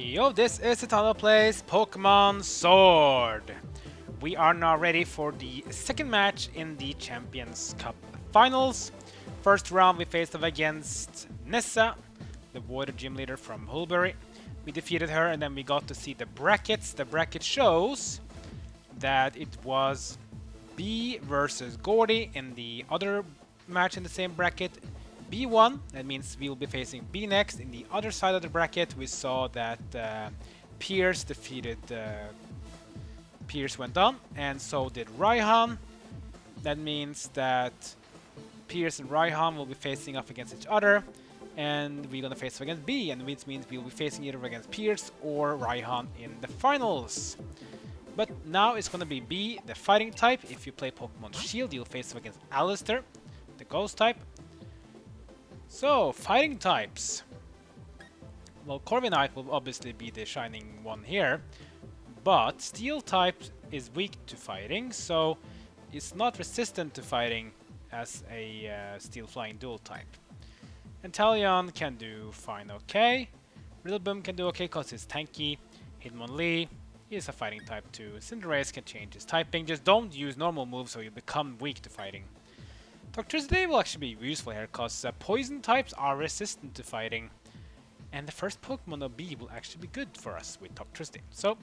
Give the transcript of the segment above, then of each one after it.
Yo, this is Italo Plays Pokemon Sword. We are now ready for the second match in the Champions Cup Finals. First round we faced off against Nessa, the water gym leader from Hulbury. We defeated her and then we got to see the brackets. The bracket shows that it was B versus Gordie in the other match in the same bracket. B won, that means we will be facing B next. In the other side of the bracket, we saw that Piers defeated Piers went on, and so did Raihan. That means that Piers and Raihan will be facing off against each other, and we're gonna face off against B, and which means we will be facing either against Piers or Raihan in the finals. But now it's gonna be B, the fighting type. If you play Pokemon Shield, you'll face off against Allister, the ghost type. So, fighting types. Well, Corviknight will obviously be the shining one here, but Steel type is weak to fighting, so it's not resistant to fighting as a Steel Flying Dual type. Inteleon can do fine okay. Rillaboom can do okay because it's tanky. Hitmonlee is a fighting type too. Cinderace can change his typing, just don't use normal moves so you become weak to fighting. Toxtricity will actually be useful here because poison types are resistant to fighting, and the first Pokemon of B will actually be good for us with Toxtricity. So,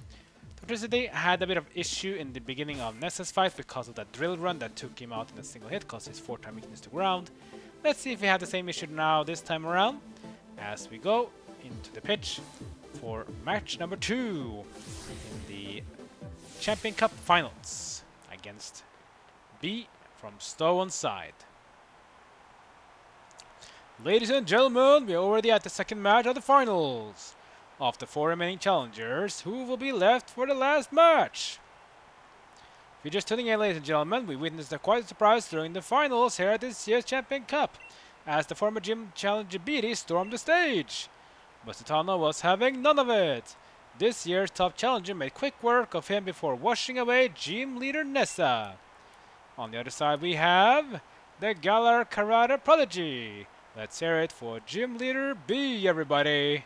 Toxtricity had a bit of issue in the beginning of Nessa's fight because of that drill run that took him out in a single hit because his 4-time weakness to ground. Let's see if we have the same issue now this time around as we go into the pitch for match number 2 in the Champion Cup Finals against B from Stone side. Ladies and gentlemen, we are already at the second match of the finals. Of the 4 remaining challengers, who will be left for the last match? If you're just tuning in, ladies and gentlemen, we witnessed a quite surprise during the finals here at this year's Champion Cup, as the former gym challenger Beatty stormed the stage. But Satana was having none of it. This year's top challenger made quick work of him before washing away gym leader Nessa. On the other side we have the Galar Karate Prodigy. Let's hear it for Gym Leader B, everybody.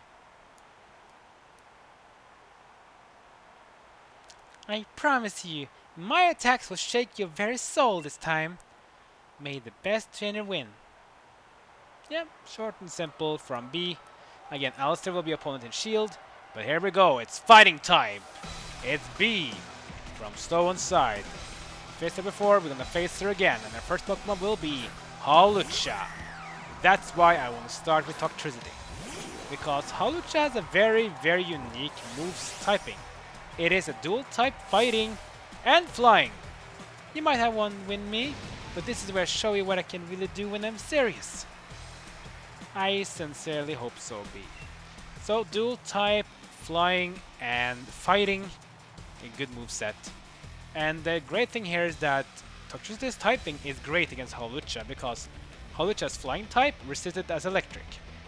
I promise you, my attacks will shake your very soul this time. May the best trainer win. Yep, short and simple from B. Again, Allister will be opponent in Shield, but here we go, it's fighting time. It's B from Stone's side. Faced her before, we're gonna face her again, and our first Pokemon will be Hawlucha. That's why I want to start with Toxtricity, because Hawlucha has a very unique moves typing. It is a dual type fighting and flying. You might have one win me, but this is where I show you what I can really do when I'm serious. I sincerely hope so, B. So dual type, flying and fighting, a good move set. And the great thing here is that Toxtricity's typing is great against Hawlucha because Hawlucha's flying type resisted as electric.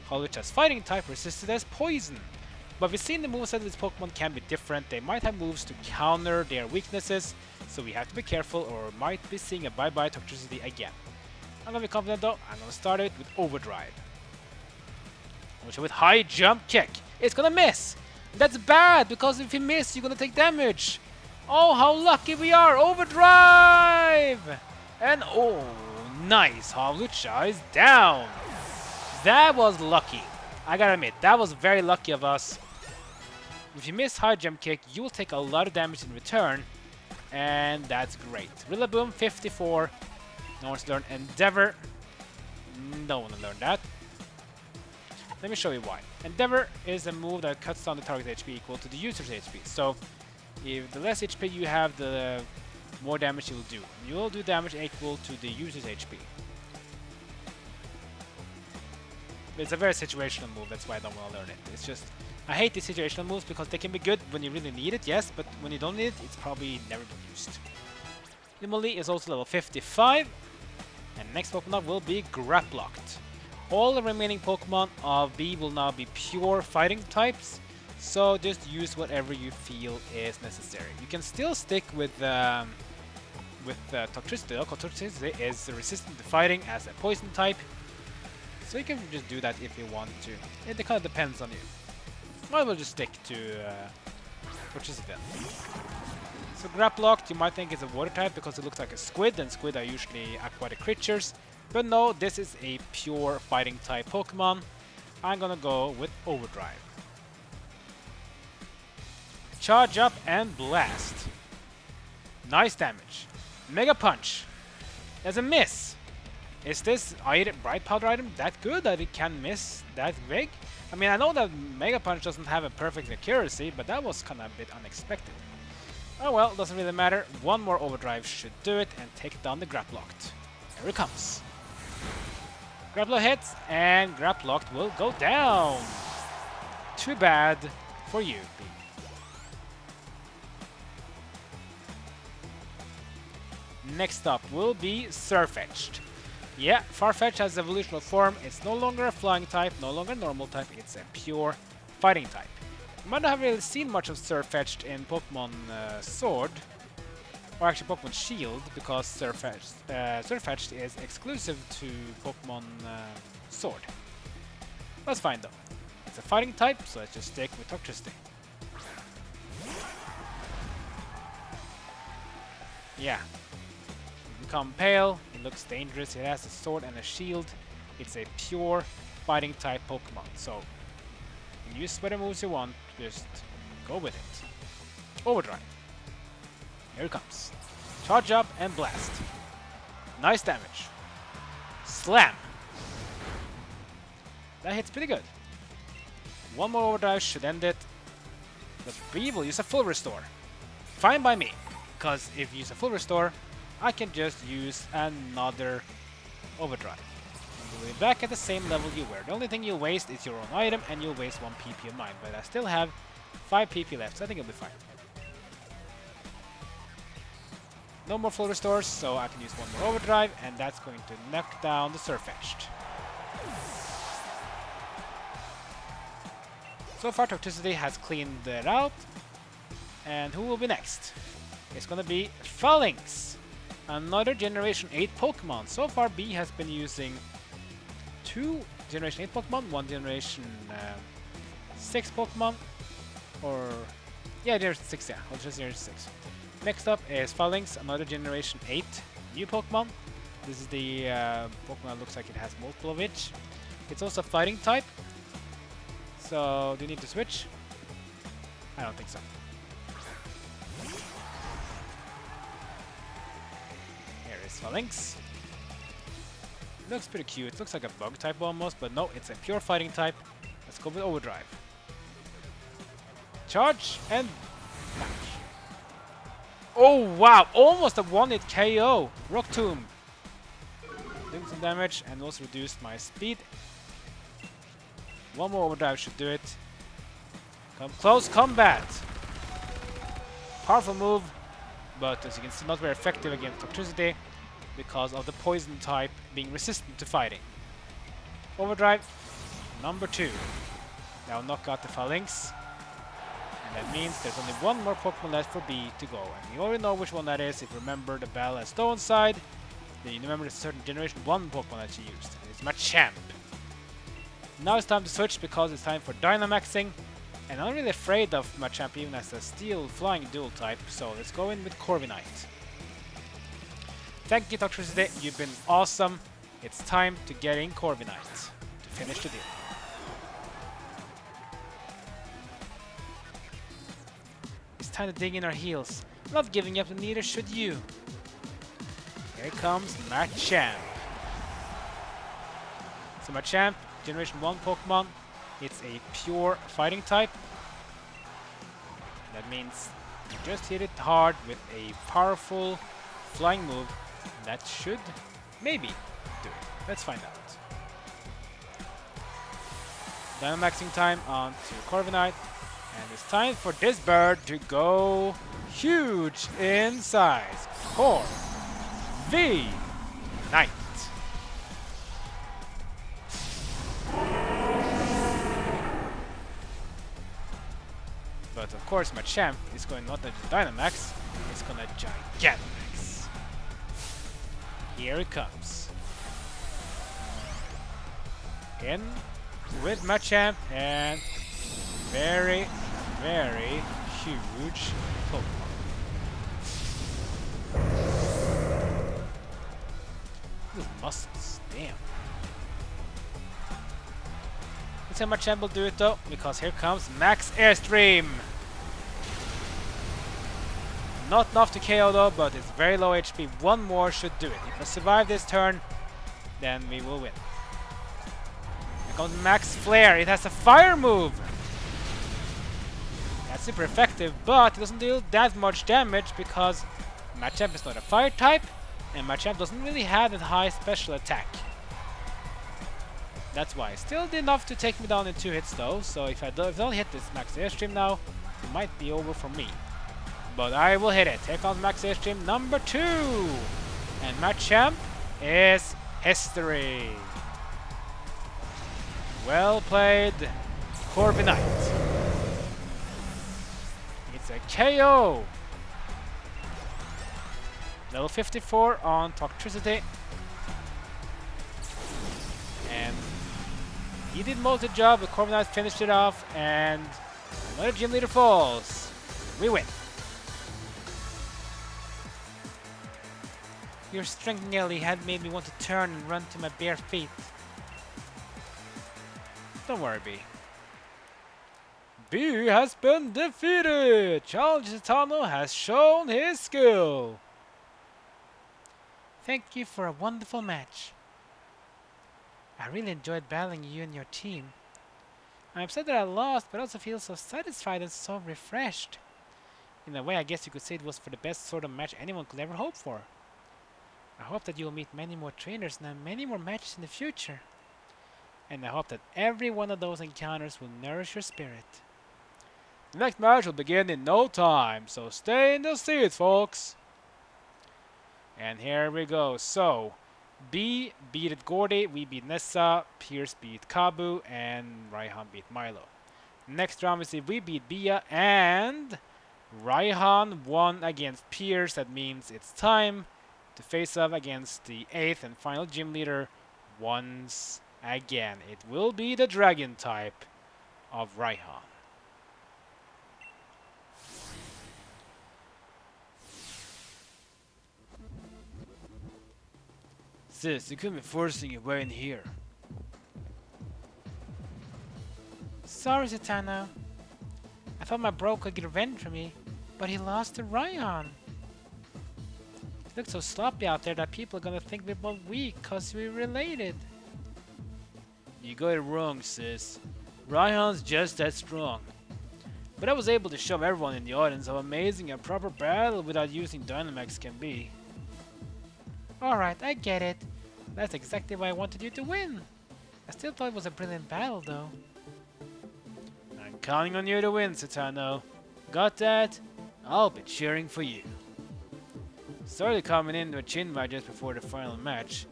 Hawlucha's fighting type resisted as poison. But we've seen the moveset of this Pokemon can be different. They might have moves to counter their weaknesses, so we have to be careful or might be seeing a bye-bye Toxtricity again. I'm gonna be confident though. I'm gonna start it with Overdrive. Hawlucha with high jump kick. It's gonna miss! That's bad because if you miss, you're gonna take damage. Oh, how lucky we are! Overdrive! And oh, nice! Hawlucha is down! That was lucky. I gotta admit, that was very lucky of us. If you miss high jump kick, you will take a lot of damage in return, and that's great. Rillaboom, 54. No one's learned Endeavor. No one learned that. Let me show you why. Endeavor is a move that cuts down the target HP equal to the user's HP. So, if the less HP you have, the more damage you will do. You will do damage equal to the user's HP. It's a very situational move, that's why I don't want to learn it. It's just, I hate these situational moves because they can be good when you really need it, yes, but when you don't need it, it's probably never been used. Melony is also level 55, and next Pokemon will be Grapploct. All the remaining Pokemon of B will now be pure fighting types, so just use whatever you feel is necessary. You can still stick with Toxtricity, because Toxtricity is resistant to fighting as a poison type, so you can just do that if you want to. It kind of depends on you. Might as well just stick to Toxtricity. So Grapploct, you might think is a water type because it looks like a squid, and squid are usually aquatic creatures. But no, this is a pure fighting type Pokemon. I'm gonna go with Overdrive. Charge up and blast. Nice damage. Mega Punch. There's a miss. Is this item, Bright Powder item that good that it can miss that big? I mean, I know that Mega Punch doesn't have a perfect accuracy, but that was kind of a bit unexpected. Oh well, doesn't really matter. One more Overdrive should do it and take down the Grapploct. Here it comes. Grapploct hits, and Grapploct will go down. Too bad for you, B. Next up will be Sirfetch'd. Yeah, Farfetch'd has evolutional form. It's no longer a flying type, no longer a normal type. It's a pure fighting type. You might not have really seen much of Sirfetch'd in Pokemon Sword, or actually Pokemon Shield, because Sirfetch'd is exclusive to Pokemon Sword. That's fine though. It's a fighting type, so let's just stick with Toxtricity. Yeah. Become pale, it looks dangerous, it has a sword and a shield. It's a pure fighting type Pokemon, so use whatever moves you want, just go with it. Overdrive. Here it comes. Charge up and blast. Nice damage. Slam. That hits pretty good. One more overdrive should end it. But we will use a full restore. Fine by me, because if you use a full restore, I can just use another overdrive. And you'll be back at the same level you were. The only thing you'll waste is your own item, and you'll waste 1 PP of mine. But I still have 5 PP left, so I think it'll be fine. No more full restores, so I can use one more overdrive, and that's going to knock down the Sirfetch'd. So far, Toxtricity has cleaned it out. And who will be next? It's gonna be Falinks, another Generation 8 Pokemon. So far, B has been using 2 Generation 8 Pokemon, 1 Generation 6 Pokemon, or yeah, Generation 6, yeah, I'll just Generation 6. Next up is Falinks, another Generation 8 new Pokemon. This is the Pokemon that looks like it has multiple of each. It's also a fighting type. So, do you need to switch? I don't think so. Here is Falinks. Looks pretty cute. It looks like a bug type almost, but no, it's a pure fighting type. Let's go with Overdrive. Charge and match. Oh wow, almost a 1-hit KO. Rock Tomb. Doing some damage and also reduced my speed. One more overdrive should do it. Close combat. Powerful move, but as you can see, not very effective against Toxtricity because of the poison type being resistant to fighting. Overdrive number 2. Now knock out the Falinks. And that means there's only one more Pokemon left for B to go. And you already know which one that is if you remember the Bell and Stone side. Then you remember the certain Generation 1 Pokemon that she used. And it's Machamp. Now it's time to switch because it's time for Dynamaxing. And I'm not really afraid of Machamp even as a steel flying dual type. So let's go in with Corviknight. Thank you, Toxtricity. You've been awesome. It's time to get in Corviknight to finish the deal. It's time to dig in our heels. Not giving up, and neither should you. Here comes Machamp. So Machamp, Generation 1 Pokemon. It's a pure fighting type. That means you just hit it hard with a powerful flying move. That should maybe do it. Let's find out. Dynamaxing time on to Corviknight. And it's time for this bird to go huge in size. Corviknight. But of course Machamp is going not to Dynamax, it's gonna Gigantamax. Here it comes. In with Machamp and very, very huge Pokemon. Those muscles, damn. Let's see how Machamp will do it though, because here comes Max Airstream. Not enough to KO though, but it's very low HP. One more should do it. If I survive this turn, then we will win. Here comes Max Flare. It has a fire move. That's super effective, but it doesn't deal that much damage because Machamp is not a fire type, and Machamp doesn't really have that high special attack. That's why. Still did enough to take me down in 2 hits though, so if I don't hit this Max Airstream now, it might be over for me. But I will hit it. Here comes Max Airstream number 2! And Machamp is history. Well played, Corviknight. It's a KO! Level 54 on Toxtricity. And he did most of the job, but Corviknight finished it off, and another gym leader falls. We win. Your strength nearly had made me want to turn and run to my bare feet. Don't worry, B. B has been defeated! Challenge Tano has shown his skill. Thank you for a wonderful match. I really enjoyed battling you and your team. I'm upset that I lost, but I also feel so satisfied and so refreshed. In a way, I guess you could say it was for the best sort of match anyone could ever hope for. I hope that you'll meet many more trainers and have many more matches in the future. And I hope that every one of those encounters will nourish your spirit. The next match will begin in no time, so stay in the seats, folks. And here we go. So, B beat Gordie, we beat Nessa, Piers beat Kabu, and Raihan beat Milo. Next round we see we beat Bia, and Raihan won against Piers. That means it's time to face off against the 8th and final gym leader once again. It will be the dragon type of Raihan. Sis, you couldn't be forcing your way in here. Sorry, Zatanna. I thought my bro could get revenge for me, but he lost to Raihan. It looks so sloppy out there that people are gonna think we're both weak cause we're related. You got it wrong, sis. Raihan's just that strong. But I was able to show everyone in the audience how amazing a proper battle without using Dynamax can be. Alright, I get it. That's exactly why I wanted you to win. I still thought it was a brilliant battle though. I'm counting on you to win, Satano. Got that? I'll be cheering for you. Sorry coming in with Chinmai just before the final match.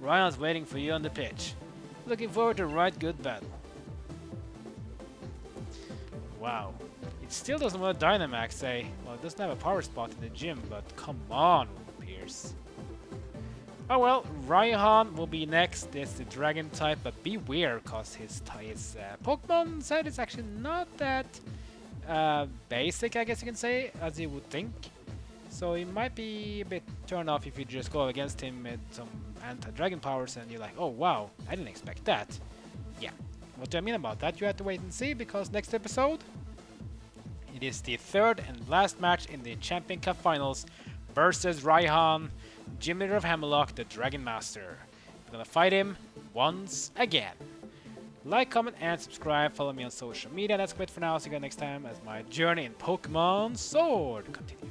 Ryan's waiting for you on the pitch. Looking forward to a right good battle. Wow. It still doesn't want a Dynamax, eh? Well, it doesn't have a power spot in the gym, but come on, Piers. Oh well, Raihan will be next. It's the dragon type, but beware, cause his Pokemon set is actually not that basic, I guess you can say, as you would think. So it might be a bit turned off if you just go against him with some anti-dragon powers and you're like, oh wow, I didn't expect that. Yeah, what do I mean about that? You have to wait and see, because next episode, it is the 3rd and last match in the Champion Cup Finals versus Raihan, Gym Leader of Hawlucha, the Dragon Master. We're gonna fight him once again. Like, comment, and subscribe. Follow me on social media. That's it for now. See you guys next time as my journey in Pokemon Sword continues.